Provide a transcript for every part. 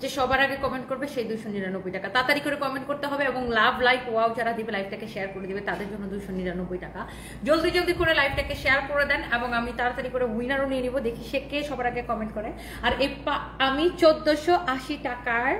যে সবার আগে কমেন্ট করবে সেই 299 টাকা। তাড়াতাড়ি করে কমেন্ট করতে হবে এবং লাভ লাইক ওয়াও যারা দিবে লাইভটাকে শেয়ার করে দিবে তাদের জন্য 299 টাকা। জলদি জলদি করে লাইভটাকে শেয়ার করে দেন এবং আমি তাড়াতাড়ি করে উইনারও নিয়ে নিব, দেখি সে কে সবার আগে কমেন্ট করে। আর আমি 1480 টাকার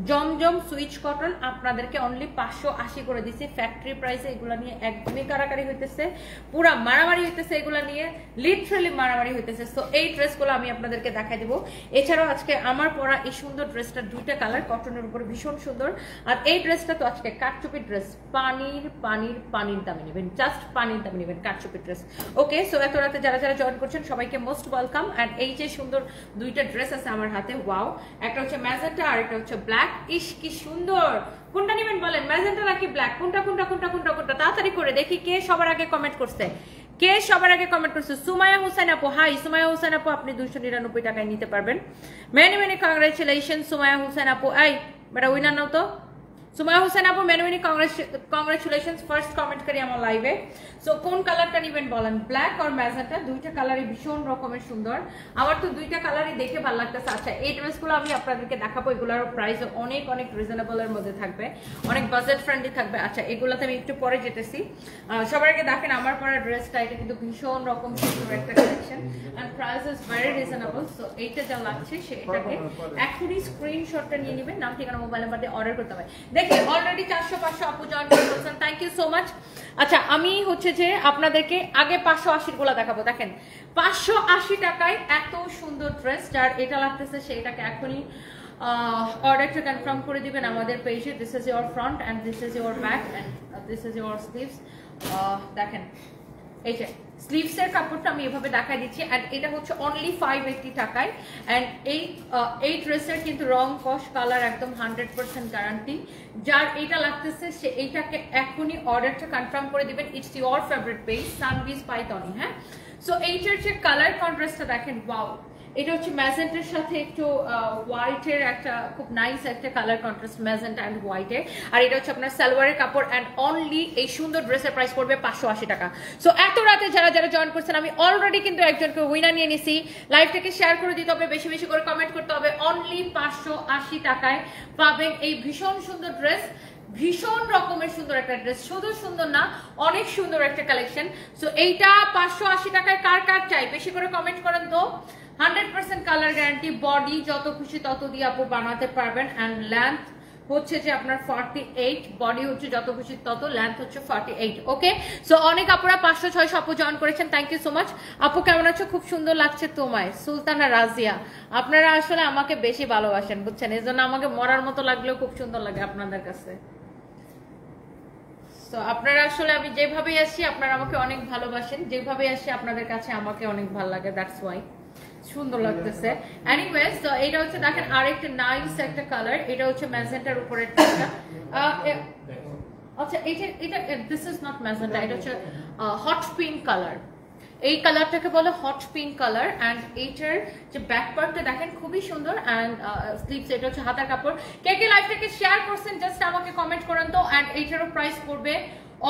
জমজম সুইচ কটন আপনাদেরকে অনলি 580 করে দিছি ফ্যাক্টরি প্রাইসে। এগুলো নিয়ে একদমই কারাকারি হইতেছে, পুরা মারামারি হইতেছে, এগুলো নিয়ে লিটারালি মারামারি হইতেছে। সো এই ড্রেসগুলো আমি আপনাদেরকে দেখাই দেবো। এছাড়াও আজকে আমার পরা এই সুন্দর ড্রেসটা দুইটা কালার কটনের উপরে ভীষণ সুন্দর। আর এই ড্রেসটা তো আজকে কাটচুপি ড্রেস, পানির দামে নেবেন, জাস্ট পানির দামে নেবেন কাটচুপি ড্রেস। ওকে, সো এত রাতে যারা যারা জয়েন করছেন সবাইকে মোস্ট ওয়েলকাম। অ্যান্ড এই যে সুন্দর দুইটা ড্রেস আছে আমার হাতে, ওয়াও, একটা হচ্ছে ম্যাজেন্টা আর একটা হচ্ছে ব্ল্যাক। ইস কি সুন্দর, কোনটা নেবেন বলেন, ম্যাজেন্টা নাকি ব্ল্যাক? কোনটা কোনটা কোনটা কোনটা কোনটা তাড়াতাড়ি করে দেখি কে সবার আগে কমেন্ট করছে, কে সবার আগে কমেন্ট করছে। সুমাইয়া হোসেন আপু, হাই সুমাইয়া হোসেন আপু, আপনি 299 টাকায় নিতে পারবেন। Many many congratulation Sumaiya Hossain আপু। এই বেটা উইনার নাও তো সুমাইয়া হোসেন আপু, many many congratulation, first comment করি আমার লাইভে। সো কোন কালারটা নেবেন বলেন, ব্ল্যাক আর ম্যাজেন্টা, দুইটা কালারই ভীষণ রকমের সুন্দর। আমার তো দুইটা কালারই দেখে ভালো লাগতেছে। আচ্ছা, এই ড্রেসগুলো আমি আপনাদেরকে দেখাবো, এগুলোর প্রাইস অনেক অনেক রিজনেবল এর মধ্যে থাকবে, অনেক বাজেট ফ্রেন্ডলি থাকবে। আচ্ছা, এগুলোতে আমি একটু পরে যেতেছি। সবার আগে দেখেন আমার পরা ড্রেসটা, এটা কিন্তু ভীষণ রকম সুন্দর একটা collection and price is very reasonable. So এইটা যা লাগছে সেটাকে এখনই স্ক্রিনশটটা নিয়ে নেবেন, নাম ঠিকানা মোবাইল নাম্বার দিয়ে অর্ডার করতে হবে। দেখেন অলরেডি 400-500 আপু জয়েন করেছেন, থ্যাংক ইউ সো মাচ। আচ্ছা, আমি হচ্ছে যে আপনাদেরকে আগে 580 গুলো দেখাবো। দেখেন 580 টাকায় এত সুন্দর ড্রেস, যার এটা লাগতেছে সেটাকে এখনই অর্ডারটা কনফার্ম করে দিবেন আমাদের পেজে। This is your front and this is your back end this is your sleeves. দেখেন এই যে স্লিভসের কাপড়টা আমি এভাবে দেখাই দিচ্ছি এন্ড এটা হচ্ছে অনলি 580 টাকায়। এন্ড এই ড্রেসের কিন্তু রং কস কালার একদম 100% গ্যারান্টি। যার এটা লাগতেছে সে এইটাকে এখনই অর্ডারটা কনফার্ম করে দিবেন। ইটস ইওর ফেভারিট পেজ সানবিজ পাইথনি। হ্যাঁ, সো এইটার যে কালার কন্ট্রাস্টটা দেখেন, ওয়াও, এটা হচ্ছে ম্যাজেন্টার সাথে একটু হোয়াইটের একটা খুব নাইস একটা কালার কন্ট্রাস্ট, ম্যাজেন্টা এন্ড হোয়াইটের। আর এটা হচ্ছে আপনার সালোয়ারের কাপড় এন্ড অনলি এই সুন্দর ড্রেসের প্রাইস পড়বে 580 টাকা। সো এত রাতে যারা যারা জয়েন করছেন, আমি অলরেডি কিন্তু একজনকে উইনার নিয়ে নিছি। লাইভটাকে শেয়ার করে দিতে হবে, বেশি বেশি করে কমেন্ট করতে হবে। অনলি 580 টাকায় পাবেন এই ভীষণ সুন্দর ড্রেস, ভীষণ রকমের সুন্দর একটা ড্রেস, শুধু সুন্দর না অনেক সুন্দর একটা কালেকশন। সো এইটা 580 টাকায় কার কার চাই বেশি করে কমেন্ট করেন তো। 100% কালার গ্যারান্টি, বডি যত খুশি তত দিয়ে আপু বানাতে পারবেন এন্ড লেন্থ হচ্ছে যে আপনার 48, বডি হচ্ছে যত খুশি তত, লেন্থ হচ্ছে 48। ওকে, সো অনেক আপুরা 500-600 আপু জয়েন করেছেন, থ্যাংক ইউ সো মাচ। আপু কেমন আছো? খুব সুন্দর লাগছে তোমায়। সুলতানা রাজিয়া, আপনারা আসলে আমাকে বেশি ভালোবাসেন বুঝছেন, এই জন্য আমাকে মরার মতো লাগলেও খুব সুন্দর লাগে আপনাদের কাছে। তো আপনারা আসলে আমি যেভাবে আসি আপনারা আমাকে অনেক ভালোবাসেন, যেভাবে আসি আপনাদের কাছে আমাকে অনেক ভালো লাগে, দ্যাটস ওয়াই সুন্দর লাগতেছে। এনিওয়েজ, তো এটা হচ্ছে দেখেন আরেকটা নাইস একটা কালার, এটা হচ্ছে ম্যাজেন্টার উপরে একটা। আচ্ছা, এটা দিস ইজ নট ম্যাজেন্টা, এটা হচ্ছে হট পিঙ্ক কালার। এই কালারটাকে বলে হট পিঙ্ক কালার এন্ড এইটার যে ব্যাক পার্টটা দেখেন খুবই সুন্দর এন্ড স্লিভস, এটা হচ্ছে হাতার কাপড়। কে কে লাইভটাকে শেয়ার করছেন জাস্ট আমাকে কমেন্ট করেন তো। এন্ড এইটারও প্রাইস পড়বে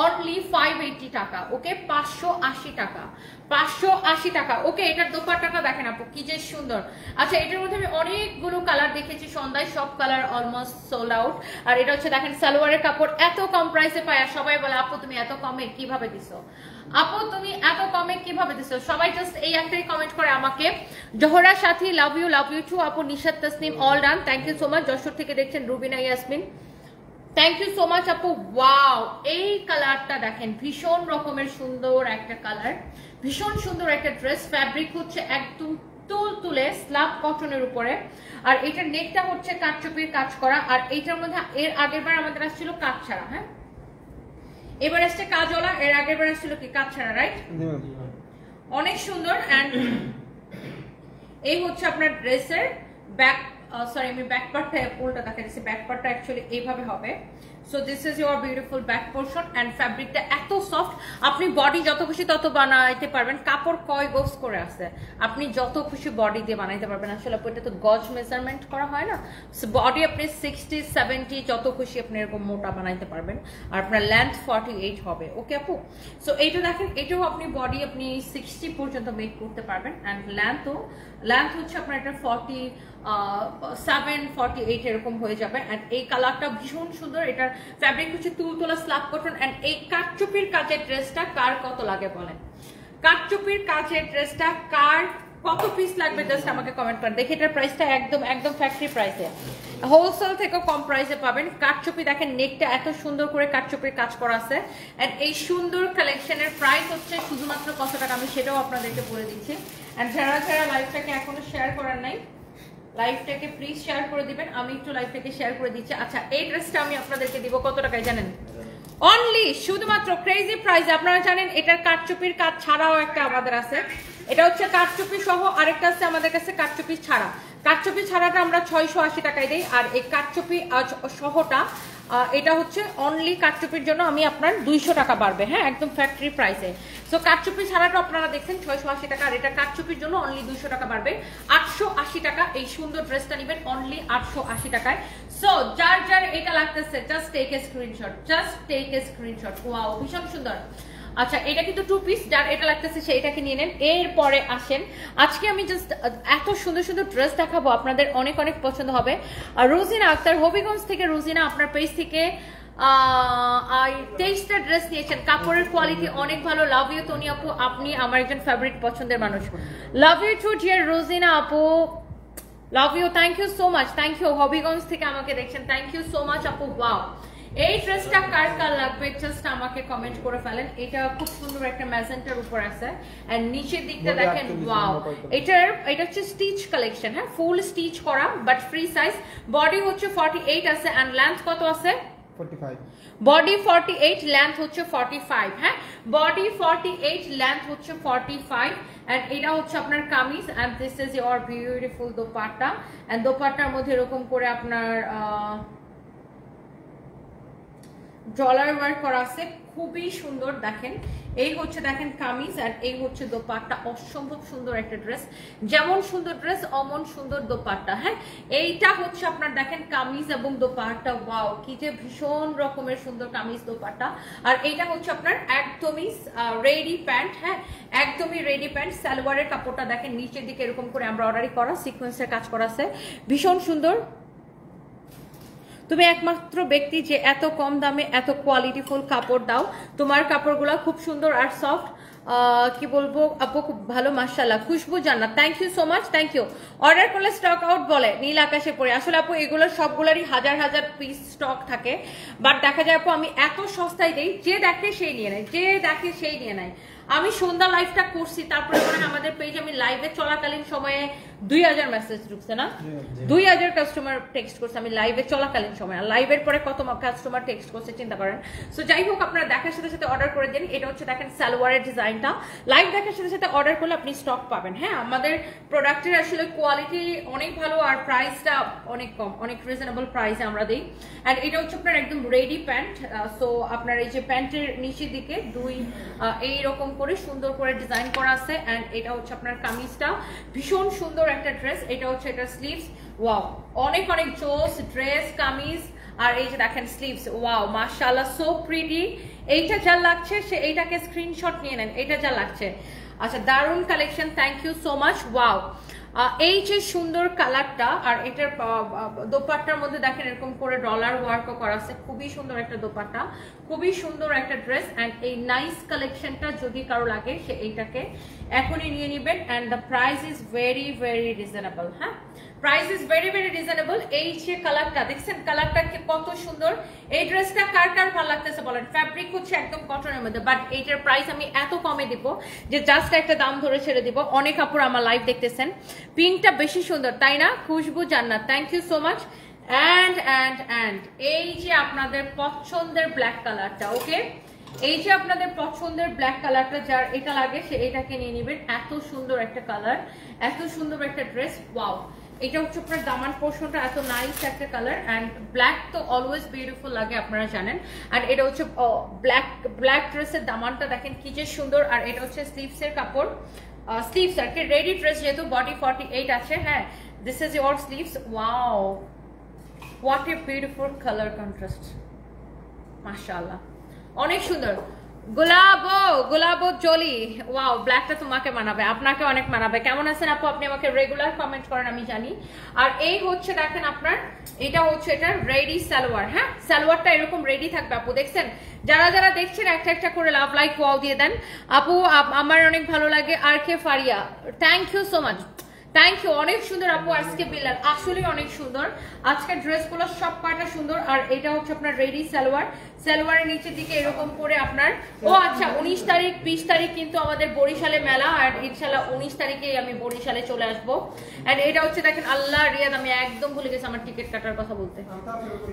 অনলি 580 টাকা। ওকে, 580 টাকা, 580 টাকা। ওকে, এটার দোপাট্টাটা দেখেন আপু কি যে সুন্দর। আচ্ছা, এটার মধ্যে আমি অনেকগুলো কালার দেখেছি সন্ধ্যায়, সব কালার অলমোস্ট সোল্ড আউট। আর এটা হচ্ছে দেখেন সালোয়ারের কাপড়, এত কম প্রাইসে পায়। আর সবাই বলে আপু তুমি এত কমে কিভাবে দিছো, আপু তুমি এত কমে কিভাবে দিছো। সবাই জাস্ট এই একটাই কমেন্ট করে আমাকে, জোহরা সাথী লাভ ইউ টু আপু, Nishat Tasnim all done, thank you so much. Jessore থেকে দেখছেন Rubina Yasmin, thank you so much আপু। ওয়াও, এই কালারটা দেখেন ভীষণ রকমের সুন্দর একটা কালার, ভীষণ সুন্দর একটা ড্রেস। ফ্যাব্রিক হচ্ছে একদম তুলতুলে স্ল্যাব কটনের উপরে। আর এটার নেকটা হচ্ছে কাটচুপির কাজ করা। আর এইটার মধ্যে এর আগের বার আমাদের আসছিল কাজ ছাড়া, হ্যাঁ এবার আসছে কাজওয়ালা, এর আগের বার আসছিল কি কাজ ছাড়া, রাইট? অনেক সুন্দর। এন্ড এই হচ্ছে আপনার ড্রেসের ব্যাক, সরি আমি ব্যাক পার্টটা উল্টা দেখা যাচ্ছে, ব্যাক পার্টটা অ্যাকচুয়ালি এইভাবে হবে। So this is your beautiful back portion and ফ্যাব্রিকটা এত সফট, আপনি বডি যত খুশি তত বানাইতে পারবেন। কাপড় কয় গজ করে আছে, আপনি যত খুশি বডি দিয়ে বানাইতে পারবেন। আসলে এটা তো গজ মেজারমেন্ট করা হয় না, বডি আপনি 60-70 যত খুশি আপনি এরকম মোটা বানাইতে পারবেন। আর আপনার লেন্থ 48 হবে। ওকে আপু, সো এইটা দেখেন, এটাও আপনি বডি আপনি 60 পর্যন্ত মেক করতে পারবেন। অ্যান্ড লেন্থ হচ্ছে আপনার এটা 748 এরকম হয়ে যাবে। অ্যান্ড এই কালারটা ভীষণ সুন্দর, এটার ফ্যাব্রিক হচ্ছে তুলতলা স্ল্যাব কটন। অ্যান্ড এই কাঠচুপির কাজের ড্রেসটা কার কত লাগে বলেন? কাঠচুপির কাজের ড্রেসটা কার কত পিস লাগবে জাস্ট আমাকে কমেন্ট করেন। দেখি এটার প্রাইসটা একদম একদম ফ্যাক্টরি প্রাইসে, হোলসেল থেকেও কম প্রাইসে পাবেন। কাঠচুপি দেখেন, নেকটা এত সুন্দর করে কাঠচুপির কাজ করা আছে। এন্ড এই সুন্দর কালেকশনের প্রাইস হচ্ছে শুধুমাত্র কত টাকা আমি সেটাও আপনাদেরকে বলে দিচ্ছি। এন্ড যারা যারা লাইভটাকে এখনো শেয়ার করার নাই, লাইভটাকে প্লিজ শেয়ার করে দিবেন। আমি একটু লাইভটাকে শেয়ার করে দিচ্ছি। আচ্ছা, এই ড্রেসটা আমি আপনাদেরকে দিব কত টাকায় জানেন? অনলি শুধুমাত্র ক্রেজি প্রাইসে। আপনারা জানেন এটার কাঠচুপির কাজ ছাড়াও একটা আমাদের আছে, এটা হচ্ছে কাঠচুপি সহ, আরেকটা আছে আমাদের কাছে কাঠচুপি ছাড়া। কাঠচুপি ছাড়াটা আমরা 680 টাকায় দিই, আর এই কাঠচুপি সহটা এটা হচ্ছে অনলি কাঠচুপির জন্য আমি আপনার 200 টাকা বাড়বে, হ্যাঁ, একদম ফ্যাক্টরি প্রাইসে। সো কাঠচুপি ছাড়াটা আপনারা দেখছেন 680 টাকা, আর এটা কাঠচুপির জন্য অনলি 200 টাকা বাড়বে, 880 টাকা। এই সুন্দর ড্রেসটা নেবেন অনলি 880 টাকায়। সো যার যার এটা লাগতেছে just take a screenshot, just take a screenshot. Wow, ভীষণ সুন্দর। আচ্ছা, এটা কিন্তু 2 পিস, যার এটা লাগতেছে সে এটাকে নিয়ে নেন। এরপরে আসেন, আজকে আমি জাস্ট এত সুন্দর সুন্দর ড্রেস দেখাবো, আপনাদের অনেক অনেক পছন্দ হবে। আর রোজিনা আক্তার হবিগঞ্জ থেকে, রোজিনা আপনার পেজ থেকে 23টা ড্রেস নিয়েছেন, কাপড়ের কোয়ালিটি অনেক ভালো। লাভ ইউ তনি আপু, আপনি আমার একজন ফেভারিট পছন্দের মানুষ। Love you too dear Rozina আপু, love you, thank you so much, thank you. Habiganj থেকে আমাকে দেখছেন, থ্যাংক ইউ সো মাচ আপু। ওয়াও, এই ড্রেসটা কার কার লাগবে জাস্ট আমাকে কমেন্ট করে ফেলেন। এটা খুব সুন্দর একটা ম্যাজেন্টার উপর আছে, এন্ড নিচের দিকটা দেখেন, ওয়াও। এটা হচ্ছে স্টিচ কালেকশন, হ্যাঁ, ফুল স্টিচ করা বাট ফ্রি সাইজ। বডি হচ্ছে 48 আছে, এন্ড লেন্থ কত আছে? 45। বডি 48, লেন্থ হচ্ছে 45, হ্যাঁ, বডি 48, লেন্থ হচ্ছে 45। এন্ড এটা হচ্ছে আপনার kameez, and this is your beautiful dupatta. And দোপাট্টার মধ্যে এরকম করে আপনার ডলার ওয়ার্ক করা আছে, খুবই সুন্দর। দেখেন, এই হচ্ছে দেখেন কামিজ, আর এই হচ্ছে দোপাট্টা। অসম্ভব সুন্দর একটা ড্রেস, যেমন সুন্দর ড্রেস অমন সুন্দর দোপাট্টা, হ্যাঁ। এইটা হচ্ছে আপনার দেখেন কামিজ এবং দোপাট্টা। ওয়াও, কি যে ভীষণ রকমের সুন্দর কামিজ দোপাট্টা। আর এইটা হচ্ছে আপনার একদমই রেডি প্যান্ট, হ্যাঁ, একদমই রেডি প্যান্ট। সালোয়ারের কাপড়টা দেখেন, নিচের দিকে এরকম করে এমব্রয়ডারি করা, সিকোয়েন্সের কাজ করা আছে, ভীষণ সুন্দর। তুমি একমাত্র ব্যক্তি যে এত কম দামে এত কোয়ালিটিফুল কাপড় দাও, তোমার কাপড়গুলো খুব সুন্দর আর সফট। কি বলবো আপু, খুব ভালো, মাশাআল্লাহ। Khushbu Jannat, thank you so much, thank you. Order করলে স্টক আউট বলে, নীল আকাশে পড়ে। আসলে আপু এগুলো সবগুলোরই হাজার হাজার পিস স্টক থাকে, বাট দেখা যায় আপু আমি এত সস্তায় দেই, যে দেখে সেই নিয়ে নেয়, যে দেখে সেই নিয়ে নেয়। আমি সন্ধ্যা লাইভটা করছি, তারপরে আমাদের পেজে আমি লাইভে চলাকালীন সময়ে 2000 মেসেজ ঢুকছে, না 2000 কাস্টমার টেক্সট করছে আমি লাইভে চলাকালীন সময়। আর লাইভের পরে কত কাস্টমার টেক্সট করছে চিন্তা করেন। সো যাই হোক, আপনারা দেখার সাথে সাথে অর্ডার করে দিন। এটা হচ্ছে দেখেন সালোয়ারের ডিজাইনটা, লাইভ দেখার সাথে সাথে অর্ডার করলে আপনি স্টক পাবেন, হ্যাঁ। আমাদের প্রোডাক্টের আসলে কোয়ালিটি অনেক ভালো, আর প্রাইসটা অনেক কম, অনেক রিজনেবল প্রাইসে আমরা দিই। অ্যান্ড এটা হচ্ছে আপনার একদম রেডি প্যান্ট। সো আপনার এই যে প্যান্টের নিচের দিকে এইরকম করে সুন্দর করে ডিজাইন করা আছে। এন্ড এটা হচ্ছে আপনার কামিজটা, ভীষণ সুন্দর একটা ড্রেস। এটা হচ্ছে এটা স্লিভস, ওয়াও, অনেক অনেক জোস ড্রেস কামিজ। আর এই যে দেখেন স্লিভস, ওয়াও, মাশাআল্লাহ, সো প্রিটি। এইটা যা লাগছে সে এইটাকে স্ক্রিনশট নিয়ে নেন, এটা যা লাগছে। আচ্ছা, দারুন collection, thank you so much. Wow, এই যে সুন্দর কালারটা, আর এটার দোপাট্টার মধ্যে দেখেন এরকম করে ডলার ওয়ার্কও করা আছে, খুবই সুন্দর একটা দোপাট্টা, খুবই সুন্দর একটা ড্রেস। অ্যান্ড এই নাইস কালেকশনটা যদি কারো লাগে সে এইটাকে এখনই নিয়ে নেবেন। And the price is very very reasonable, হ্যাঁ, price is very very reasonable. এই যে কালারটা দেখছেন, কালারটা কত সুন্দর। এই ড্রেসটা কার কার ভালো লাগতেছে বলেন? ফ্যাব্রিক হচ্ছে একদম কটনের মধ্যে, বাট এইটার প্রাইস আমি এত কমে দিব যে জাস্ট একটা দাম ধরে ছেড়ে দিব। অনেক কাপড় আমার লাইভ দেখতেছেন, পিঙ্কটা বেশি সুন্দর, তাই না? Khushbu Jannat, thank you so much. And এই যে আপনাদের পছন্দের ব্ল্যাক কালারটা, ওকে, এই যে আপনাদের পছন্দের ব্ল্যাক কালারটা, যার এটা লাগে সে এটাকে নিয়ে নেবেন। এত সুন্দর একটা কালার, এত সুন্দর একটা ড্রেস, ওয়াও। এটা হচ্ছে আপনার দামান পোর্শনটা এত নাইস একটা কালার। অ্যান্ড ব্ল্যাক তো অলওয়েজ বিউটিফুল লাগে, আপনারা জানেন। অ্যান্ড এটা হচ্ছে ব্ল্যাক ড্রেসের দামানটা দেখেন কি যে সুন্দর। আর এটা হচ্ছে স্লিভসের কাপড়, স্লিভস আর কি রেডি ড্রেস, যেহেতু বডি 48 আছে, হ্যাঁ, this is your sleeves. Wow, what a beautiful colour contrast, মাশাআল্লাহ, অনেক সুন্দর। গোলাবো জলি, ওয়াও ব্ল্যাকটা তোমাকে মানাবে, আপনাকে অনেক মানাবে। কেমন আছেন আপু? আপনি আমাকে রেগুলার কমেন্ট করেন, আমি জানি। আর এই হচ্ছে দেখেন আপনার, এটা হচ্ছে এটা রেডি সালোয়ার। হ্যাঁ, সালোয়ারটা এরকম রেডি থাকবে আপু, দেখছেন? যারা যারা দেখছেন একটা একটা করে লাভ লাইক ওয়াও দিয়ে দেন আপু, আমার অনেক ভালো লাগে। আর কে Fariya, thank you so much, thank you, অনেক সুন্দর আপু। আজকে বিলাল আসলে অনেক সুন্দর, আজকের ড্রেসগুলো সব কয়টা সুন্দর। আর এটা হচ্ছে আপনার রেডি সালোয়ার, সালোয়ারের নিচের দিকে এরকম করে আপনার, ও আচ্ছা 19 তারিখ 20 তারিখ কিন্তু আমাদের বরিশালে মেলা, আর ইনশাল্লাহ 19 তারিখে আমি বরিশালে চলে আসবো। এন্ড এটা হচ্ছে দেখেন, আল্লাহ রিয়াদ আমি একদম ভুলে গেছি আমার টিকিট কাটার কথা বলতে,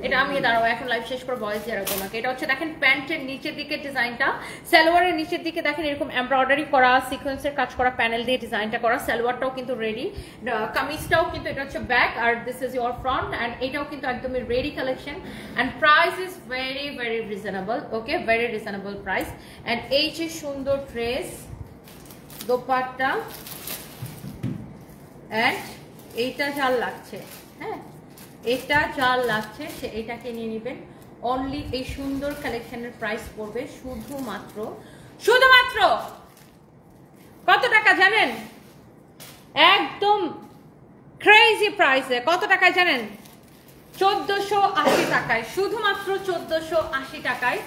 এটা আমি দাঁড়াও এখন লাইভ শেষ করে ভয়েস দিয়ে রাখবো আমাকে। এটা হচ্ছে দেখেন প্যান্টের নিচের দিকে ডিজাইনটা, সালোয়ারের নিচের দিকে দেখেন এরকম এমব্রয়ডারি করা, সিকোয়েন্সের কাজ করা, প্যানেল দিয়ে ডিজাইনটা করা। সালোয়ারটাও কিন্তু রেডি, কামিজটাও কিন্তু এটা হচ্ছে ব্যাক, আর this is your front. And এটাও কিন্তু একদমই ready collection, and price is very very reasonable, okay, very reasonable price. And এই যে সুন্দর ড্রেস, দোপাট্টা, এন্ড এইটা জাল লাগছে, হ্যাঁ এটা জাল লাগছে, সে এইটাকে নিয়ে নেবেন। অনলি এই সুন্দর কালেকশনের প্রাইস পড়বে শুধুমাত্র কত টাকা জানেন? একদম ক্রেজি প্রাইসে। কত টাকায় জানেন? 1480 টাকায়, শুধুমাত্র 1480 টাকায়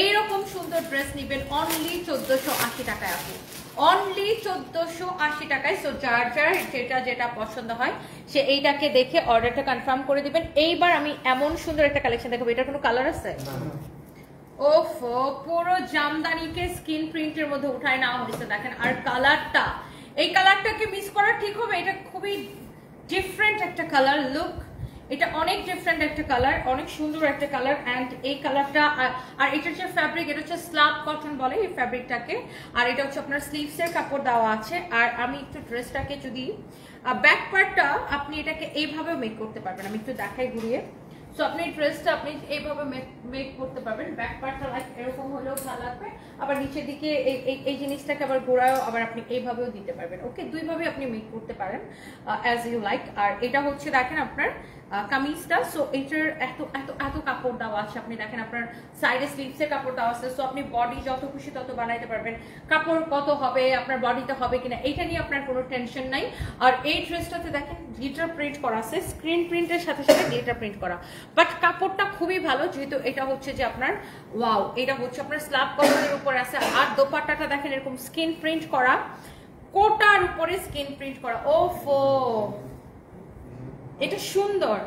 এইরকম সুন্দর ড্রেস নিবেন অনলি 1480 টাকায় আপু, অনলি 1480 টাকায়। সো যার যার যেটা যেটা পছন্দ হয় সে এইটাকে দেখে অর্ডারটা কনফার্ম করে দিবেন। এইবার আমি এমন সুন্দর একটা কালেকশন দেখাবো, এটার কোনো কালার আছে? ওফো, পুরো জামদানিকে স্কিন প্রিন্টের মধ্যে উঠায় নেওয়া হয়েছে দেখেন। আর কালারটা, এই কালারটাকে মিস করা ঠিক হবে, এটা খুবই ডিফারেন্ট একটা কালার লুক, এটা অনেক ডিফারেন্ট একটা কালার, অনেক সুন্দর একটা কালার। এন্ড এই কালারটা, আর এটা হচ্ছে ফ্যাব্রিক, এটা হচ্ছে স্ল্যাব কটন বলে এই ফ্যাব্রিকটাকে। আর এটা হচ্ছে আপনার স্লিভসের কাপড় দেওয়া আছে। আর আমি একটু ড্রেসটাকে যদি ব্যাক পার্টটা, আপনি এটাকে এইভাবে মেক করতে পারবেন, আমি একটু দেখাই ঘুরিয়ে। সো আপনি ড্রেসটা আপনি এইভাবে মেক করতে পারবেন, ব্যাক পার্টটা লাইক এরকম হলেও ভালো লাগবে, আবার নিচের দিকে এই জিনিসটাকে আবার ঘোরাও আবার আপনি এইভাবেও দিতে পারবেন। ওকে, দুইভাবে আপনি মেক করতে পারেন অ্যাজ ইউ লাইক। আর এটা হচ্ছে দেখেন আপনার কামিজটা, সো এটার এত এত এত কাপড় দেওয়া আছে, আপনি দেখেন আপনার সাইডে স্লিভসের কাপড় দেওয়া আছে। সো আপনি বডি যত খুশি তত বানাইতে পারবেন, কাপড় কত হবে আপনার বডিতে হবে কিনা এইটা নিয়ে আপনার কোনো টেনশন নাই। আর এই ড্রেসটাতে দেখেন গ্লিটার প্রিন্ট করা আছে, স্ক্রিন প্রিন্টের সাথে সাথে গ্লিটার প্রিন্ট করা, বাট কাপড়টা খুবই ভালো, যেহেতু এটা হচ্ছে যে আপনার ওয়াও, এটা হচ্ছে আপনার স্ল্যাব কটনের উপর আছে। আর দোপাট্টাটা দেখেন এরকম স্কিন প্রিন্ট করা, কোটার উপরে স্কিন প্রিন্ট করা। ওফো, এটা সুন্দর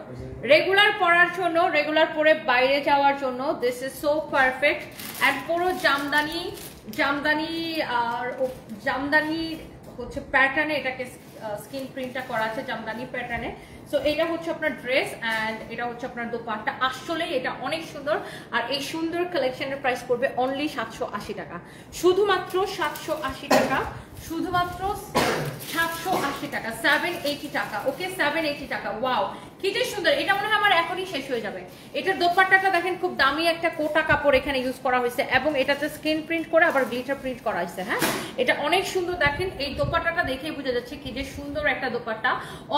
রেগুলার পরার জন্য, রেগুলার পরে বাইরে যাওয়ার জন্য this is so perfect. And পুরো জামদানি হচ্ছে প্যাটার্নে এটাকে স্কিন প্রিন্টটা করা আছে, জামদানি প্যাটার্নে। সো এটা হচ্ছে আপনার ড্রেস, এন্ড এটা হচ্ছে আপনার দোপাট্টা। আসলেই এটা অনেক সুন্দর। আর এই সুন্দর কালেকশনের প্রাইস পড়বে অনলি 780 টাকা, শুধুমাত্র 780 টাকা, শুধুমাত্র 780 টাকা, 780 টাকা। ওকে, 780 টাকা। ওয়াও, কি যে সুন্দর, এটা মনে হয় আমার এখনই শেষ হয়ে যাবে। এটার দোপাট্টাটা দেখেন খুব দামি একটা কোটা কাপড় এখানে ইউজ করা হয়েছে, এবং এটাতে স্ক্রিন প্রিন্ট করে আবার গ্লিটার প্রিন্ট করা হয়েছে। হ্যাঁ, এটা অনেক সুন্দর, দেখেন এই দোপাট্টাটা দেখেই বোঝা যাচ্ছে কি যে সুন্দর একটা দোপাট্টা।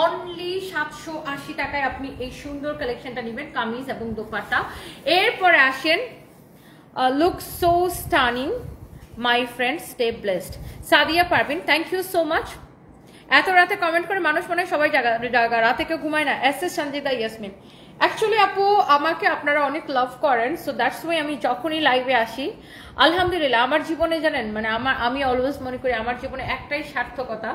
অনলি 780 টাকায় আপনি এই সুন্দর কালেকশনটা নেবেন, কামিজ এবং দোপাট্টা। এরপরে আসেন, look so stunning my friend, stay blessed. Sadia Parvin, thank you so much. এত রাতে কমেন্ট করে মানুষ মনে হয় সবাই জায়গা রাতে কেউ ঘুমায় না। S S Sanjita Yasmin, actually আপু আমাকে আপনারা অনেক লাভ করেন, সো দ্যাটস ওয়াই আমি যখনই লাইভে আসি আলহামদুলিল্লাহ আমার জীবনে জানেন মানে আমি অলওয়েজ মনে করি আমার জীবনে একটাই সার্থকতা,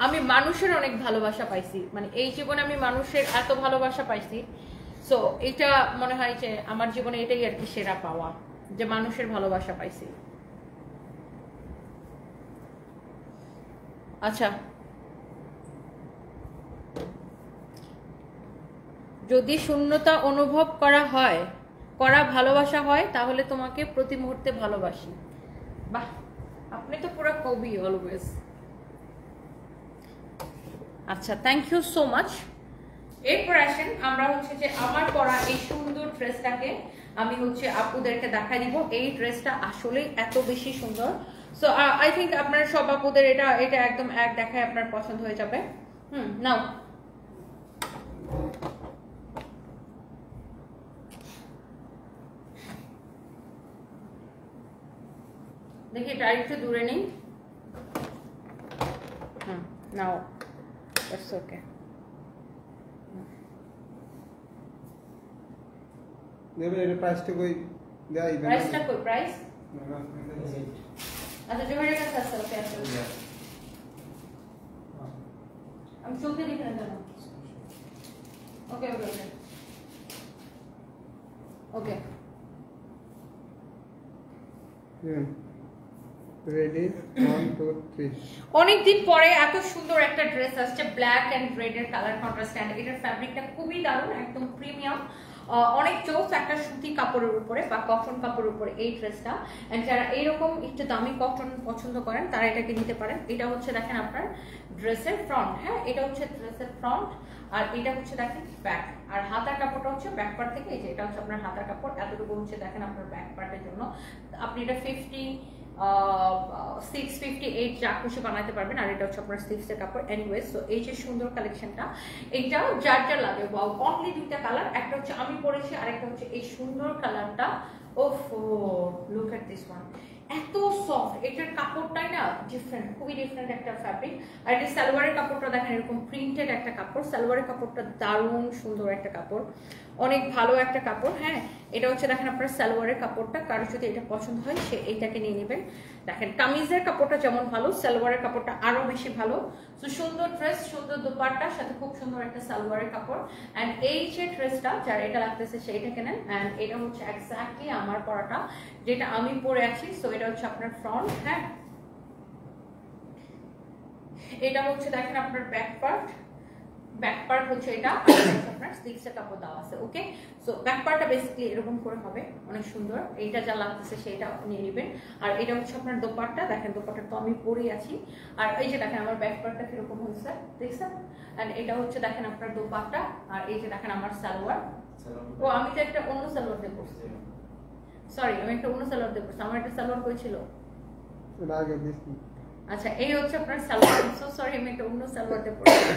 আমি মানুষের অনেক ভালোবাসা পাইছি, মানে এই জীবনে আমি মানুষের এত ভালোবাসা পাইছি। সো এটা মনে হয় যে আমার জীবনে এটাই আর কি সেরা পাওয়া, যে মানুষের ভালোবাসা পাইছি। আচ্ছা, যদি শূন্যতা অনুভব করা ভালোবাসা হয় তাহলে তোমাকে প্রতি মুহূর্তে ভালোবাসি। বাহ, আপনি তো পুরো কবি অলওয়েজ। আচ্ছা, থ্যাংক ইউ সো মাচ। এরপর আসেন আমরা হচ্ছে যে আমার পরা এই সুন্দর ড্রেসটাকে আমি হচ্ছে আপুদেরকে দেখাই দিব। এই ড্রেসটা আসলে এত বেশি সুন্দর। সো আই থিঙ্ক আপনারা সব আপুদের এটা একদম এক দেখায় আপনার পছন্দ হয়ে যাবে। নাও দেখি এটা একটু দূরে নেই। Now it's okay. দেবে এর প্রাইসটা কই দেই দেন প্রাইসটা কই প্রাইস? আচ্ছা জোহরের কাছে আছে ওকে আছে। আমি চলতে দেখে না জানো। ওকে ওকে ওকে ওকে রেডি 1 2 3। অনেকদিন পরে এত সুন্দর একটা ড্রেস আসছে, ব্ল্যাক এন্ড রেড এর কালার কন্ট্রাস্ট, এন্ড এটার ফ্যাব্রিকটা খুবই দারুণ, একদম প্রিমিয়াম, অনেক চোস একটা সুতি কাপড়ের উপরে বা কটন কাপড়ের উপরে এই ড্রেসটা। এন্ড যারা এইরকম একটু দামি কটন পছন্দ করেন তারা এটাকে নিতে পারেন। এটা হচ্ছে দেখেন আপনার ড্রেসের ফ্রন্ট, হ্যাঁ এটা হচ্ছে ড্রেসের ফ্রন্ট, আর এটা হচ্ছে দেখেন ব্যাক, আর হাতার কাপড়টা হচ্ছে ব্যাক পার্ট থেকে, এই যে এটা হচ্ছে আপনার হাতার কাপড়, এতটুকু হচ্ছে দেখেন আপনার ব্যাক পার্টের জন্য। আপনি এটা 658 যা খুশি বানাতে পারবেন, আর এটা হচ্ছে আপনার স্লিভসের কাপড়। এনিওয়েজ সো এই যে সুন্দর কালেকশনটা, এইটা যার যার লাগে ওয়াও। অনলি দুইটা কালার, একটা হচ্ছে আমি পরেছি আর একটা হচ্ছে এই সুন্দর কালারটা। ওফো লুক এট দিস ওয়ান, এত সফট, এটার কাপড়টাই না ডিফারেন্ট, খুবই ডিফারেন্ট একটা ফ্যাব্রিক। আর এটা সালোয়ারের কাপড়টা দেখেন এরকম প্রিন্টেড একটা কাপড়, সালোয়ারের কাপড়টা দারুণ সুন্দর একটা কাপড়, অনেক ভালো একটা কাপড়। হ্যাঁ এটা হচ্ছে দেখেন আপনার সালোয়ারের কাপড়টা, কারো যদি এটা পছন্দ হয় সে এইটাকে নিয়ে নেবেন। দেখেন কামিজের কাপড়টা যেমন ভালো, সালোয়ারের কাপড়টা আরো বেশি ভালো। তো সুন্দর ড্রেস, সুন্দর দোপাট্টার সাথে খুব সুন্দর একটা সালোয়ারের কাপড়। অ্যান্ড এই যে ড্রেসটা যার এটা লাগতেছে সেইটা কেনেন। অ্যান্ড এটা হচ্ছে এক্স্যাক্টলি আমার পরাটা, যেটা আমি পরে আছি। সো এটা হচ্ছে আপনার ফ্রন্ট, হ্যাঁ এটা হচ্ছে দেখেন আপনার ব্যাক পার্ট, ব্যাক পার্ট হচ্ছে এটা, আপনার স্লিভসের কাপড় দেওয়া আছে। ওকে সো ব্যাক পার্টটা বেসিক্যালি এরকম করে হবে, অনেক সুন্দর, এইটা যা লাগতেছে সেটা নিয়ে নেবেন। আর এটা হচ্ছে আপনার দোপাট্টা, দেখেন দোপাট্টা তো আমি পরেই আছি। আর এই যে দেখেন আমার ব্যাক পার্টটা কিরকম হয়েছে দেখছেন। এন্ড এটা হচ্ছে দেখেন আপনার দোপাট্টা, আর এই যে দেখেন আমার সালোয়ার। ও আমি তো একটা অন্য সালোয়ার দিয়ে পরছি, সরি আমি একটা অন্য সালোয়ার দিয়ে পরছি, আমার একটা সালোয়ার কই ছিল? আচ্ছা এই হচ্ছে আপনার সালোয়ার, সো সরি আমি একটা অন্য সালোয়ার দিয়ে পরছি।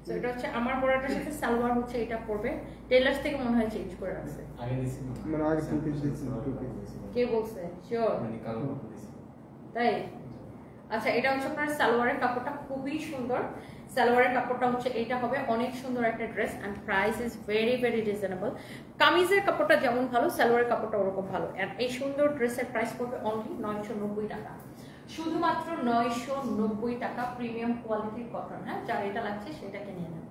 সো এটা হচ্ছে আমার পরাটার সাথে সালোয়ার হচ্ছে এটা পরবে, টেলার্স থেকে মনে হয় চেঞ্জ করে রাখছে। আগে দিছি মানে আগে তিন পিস দিছি, টু পিস। কে বলছে? শিওর মানে কালো দিছি তাই? আচ্ছা এটা হচ্ছে আপনার সালোয়ারের কাপড়টা খুবই সুন্দর, সালোয়ারের কাপড়টা হচ্ছে এটা হবে, অনেক সুন্দর একটা dress. And price is very very reasonable. কামিজের কাপড়টা যেমন ভালো, সালোয়ারের কাপড়টা ওরকম ভালো। এন্ড এই সুন্দর ড্রেসের প্রাইস পড়বে অনলি 990 টাকা, শুধুমাত্র 990 টাকা, প্রিমিয়াম কোয়ালিটির কটন। হ্যাঁ যার এটা লাগছে সেটাকে নিয়ে নেন।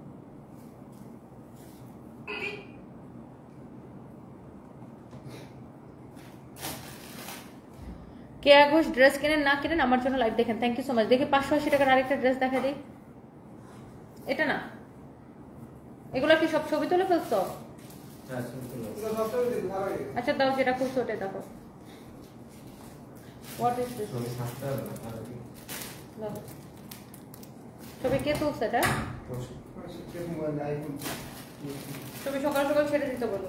কেয়া ঘোষ ড্রেস কেনেন না কেনেন আমার জন্য লাইভ দেখেন, থ্যাংক ইউ সো মাচ। দেখি 580 টাকার আরেকটা ড্রেস দেখা দিই, এটা না, এগুলো কি সব ছবি তুলে ফেলছো? আচ্ছা দাও যেটা খুশি ওটা দেখো। What is this? ছবি কে তুলছে এটা? ছবি সকাল সকাল ছেড়ে দিতে বলো।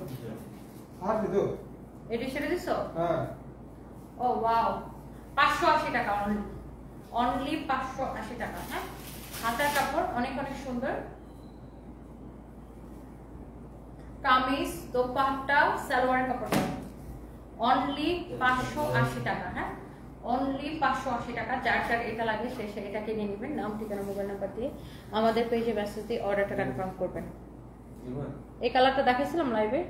এটি ছেড়ে দিছো? হ্যাঁ। ও ওয়াও, 580 টাকা অনলি, অনলি 580 টাকা। হ্যাঁ হাতার কাপড় অনেক অনেক সুন্দর, কামিজ দোপাট্টা সালোয়ারের কাপড়টা অনলি 580 টাকা। হ্যাঁ অনলি 580 টাকা, যার যার এটা লাগে সে এটাকে নিয়ে নেবেন। নাম ঠিকানা মোবাইল নাম্বার দিয়ে আমাদের পেজে মেসেজ দিয়ে অর্ডারটা কনফার্ম করবেন। এই কালারটা দেখাইছিলাম লাইভে?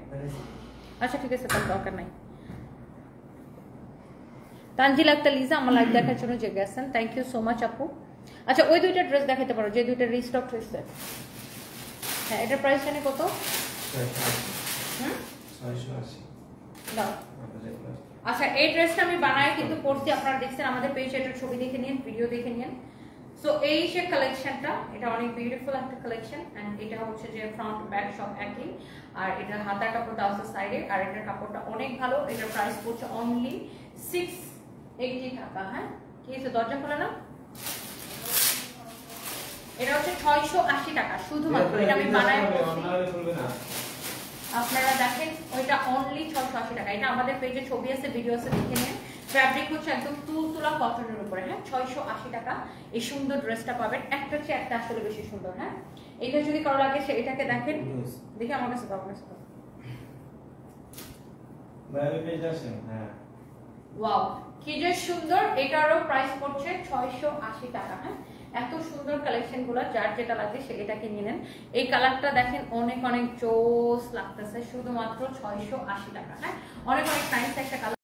আচ্ছা ঠিক আছে তার দরকার নাই। তানজিল আক্তার লিজা আমার লাইভ দেখার জন্য যে গেছেন, থ্যাংক ইউ সো মাচ আপু। আচ্ছা ওই দুইটা ড্রেস দেখাতে পারো যে দুইটা রিস্টক হয়েছে। হ্যাঁ এটার প্রাইস জানি কত? 680 দাও। আচ্ছা এই ড্রেসটা আমি বানাই কিন্তু পরছি, আপনারা দেখছেন আমাদের পেজে, এটার ছবি দেখে নিন, ভিডিও দেখে নিন। সো এই যে কালেকশনটা, এটা অনেক বিউটিফুল একটা কালেকশন। এন্ড এটা হচ্ছে যে ফ্রন্ট ব্যাক সব একই, আর এটা হাতার কাপড়টা আছে সাইডে, আর এটার কাপড়টা অনেক ভালো। এটার প্রাইস পড়ছে অনলি 680 টাকা। হ্যাঁ কি হয়েছে দরজা খোলা না? এটা হচ্ছে 680 টাকা শুধুমাত্র, এটা আমি বানাই বলছি। আপনারা দেখেন ওইটা অনলি 680 টাকা। এটা আমাদের পেজে ছবি আছে, ভিডিও আছে, দেখে নিন। ফ্যাব্রিক হচ্ছে একদম তুলতুলা কটনের উপরে। হ্যাঁ 680 টাকা এই সুন্দর ড্রেসটা পাবেন, একটা চেয়ে একটা আসলে বেশি সুন্দর। হ্যাঁ এটা যদি কারো লাগে সে এটাকে দেখেন, দেখি আমার কাছে দাও, আমার কাছে দাও। বাইরে পেজ আসেন। হ্যাঁ ওয়াও কি যে সুন্দর, এটারও প্রাইস পড়ছে 680 টাকা। হ্যাঁ, এত সুন্দর কালেকশন গুলো, যার যেটা লাগবে সে এটা কিনে নেন। এই কালারটা দেখেন অনেক অনেক জোস লাগতেছে, শুধুমাত্র 680 টাকা। হ্যাঁ, অনেক অনেক নাইস একটা কালার।